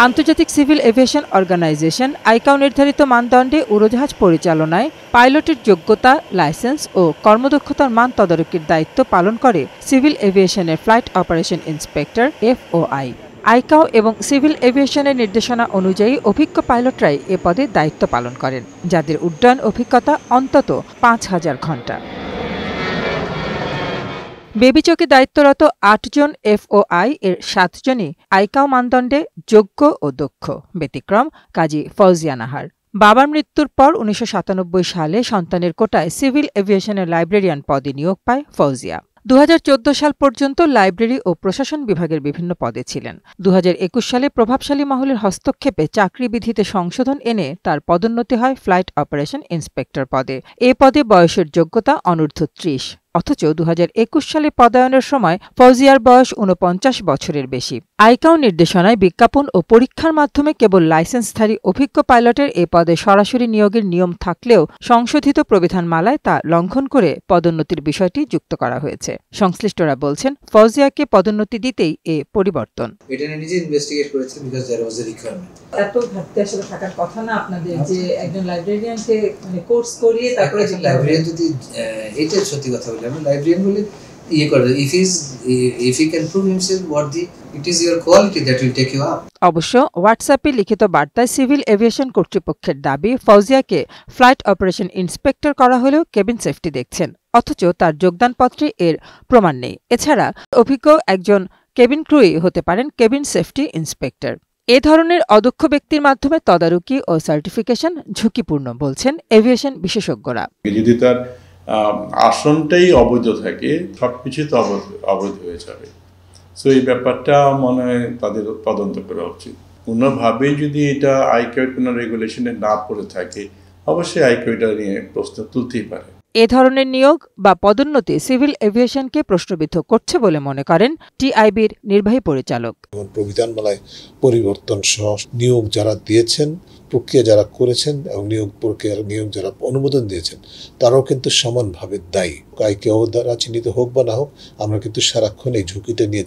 আন্তর্জাতিক civil aviation organisation আইকাও নির্ধারিত মানদণ্ডে উড়োজাহাজ পরিচালনায় পাইলটের যোগ্যতা, লাইসেন্স ও কর্মদক্ষতার মান তদারকির দায়িত্ব পালন করে সিভিল এভিয়েশনের flight operation inspector FOI। ICAO এবং সিভিল এভিয়েশনের নির্দেশনা অনুযায়ী অভিজ্ঞ পাইলটরাই এ পদে দায়িত্ব পালন করেন, যাদের উড্ডয়ন অভিজ্ঞতা অন্তত ৫,০০০ ঘণ্টা। বেবিচকে দায়িত্বরত ৮ জন FOI এর ৭ জনই আইকাও মানদণ্ডে যোগ্য ও দক্ষ। ব্যতিক্রম কাজী ফৌজিয়া নাহার। বাবার মৃত্যুর পর ১৯৯৭ সালে সন্তানের কোটায় সিভিল এভিয়েশনের লাইব্রেরিয়ান পদে নিয়োগ পায় ফৌজিয়া। ২০১৪ সাল পর্যন্ত লাইব্রেরি ও প্রশাসন বিভাগের বিভিন্ন পদে ছিলেন। ২০২১ সালে প্রভাবশালী মহলের হস্তক্ষেপে চাকরি বিধিতে সংশোধন এনে তার পদোন্নতি হয় ফ্লাইট অপারেশন ইন্সপেক্টর পদে। এ পদে বয়সের যোগ্যতা অনূর্ধ্ব ৩০। অথচ ২০২১ সালে পদায়নের সময় ফৌজিয়ার বয়স ৪৯ বছরের বেশি। আইকাও নির্দেশনায় বিজ্ঞাপন ও পরীক্ষার মাধ্যমে কেবল লাইসেন্সধারী অভিজ্ঞ পাইলটের এ পদে সরাসরি নিয়োগের নিয়ম থাকলেও সংশোধিত প্রবিধানমালায় তা লঙ্ঘন করে পদোন্নতির বিষয়টি যুক্ত করা হয়েছে। সংশ্লিষ্টরা বলছেন, ফৌজিয়াকে পদোন্নতি দিতেই এ পরিবর্তন। এটা নিজে ইনভেস্টিগেট করেছে because there was a requirement. এত ঘাটতি আসলে থাকার কথা না আপনাদের, যে একজন লাইব্রেরিয়ানকে কোর্স করিয়ে তারপরে লাইব্রেরিয়ান যদি এটা সত্যি কথা বলি, আমি লাইব্রেরিয়ান বলে ইয়ে করে, if he can prove himself worthy, it is your quality that will take you up. অবশ্য হোয়াটসঅ্যাপে লিখিত বার্তায় সিভিল এভিয়েশন কর্তৃপক্ষের দাবি, ফৌজিয়াকে ফ্লাইট অপারেশন ইন্সপেক্টর করা হলেও কেবিন সেফটি দেখছেন, অথচ তার যোগদানপত্রে এর প্রমাণ নেই। এছাড়া অভিজ্ঞ একজন কেবিন ক্রুই হতে পারেন কেবিন সেফটি ইন্সপেক্টর। এ ধরনের অদক্ষ ব্যক্তির মাধ্যমে তদারকি ও সার্টিফিকেশন ঝুঁকিপূর্ণ বলছেন এভিয়েশন বিশেষজ্ঞরা। যদি তার আসনটাই অবৈধ থাকে, সবকিছু তো অবৈধ হয়ে যাবে। সো এই ব্যাপারটা মনে হয় তাদের তদন্ত করা উচিত। কোনোভাবেই যদি এটা আইকাও কোনো রেগুলেশনে না পড়ে থাকে, অবশ্যই আইকাও এটা নিয়ে প্রশ্ন তুলতেই পারে। এ ধরনের নিয়োগ বা পদোন্নতি সিভিল এভিয়েশনকে প্রশ্নবিদ্ধ করছে বলে মনে করেন টিআইবির নির্বাহী পরিচালক। প্রবিধানমালায় পরিবর্তন সহ নিয়োগ যারা দিয়েছেন, প্রক্রিয়া যারা করেছেন এবং নিয়োগ যারা অনুমোদন দিয়েছেন, তারাও কিন্তু সমানভাবে দায়ী। আইকাও দ্বারা চিহ্নিত হোক বা না হোক, আমরা কিন্তু সারাক্ষণ এই ঝুঁকিটা নিয়ে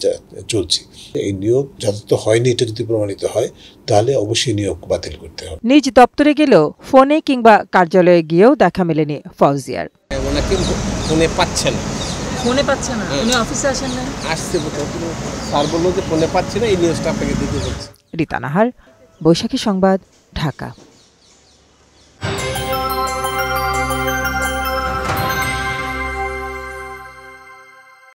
চলছি। এই নিয়োগ যথাযথ হয়নি, এটা যদি প্রমাণিত হয় তাহলে অবশ্যই নিয়োগ বাতিল করতে হবে। নিজ দপ্তরে গেলেও ফোনে কিংবা কার্যালয়ে গিয়েও দেখা মেলেনি ফৌজিয়ার। ওনাকে ফোনে পাচ্ছে না। উনি অফিসে আসেন না? আসছে স্যার বললো যে ফোনে পাচ্ছে না, এই নিউজটা আপনাকে দিতে বলছি। রিতা নাহার, বৈশাখী সংবাদ, ঢাকা।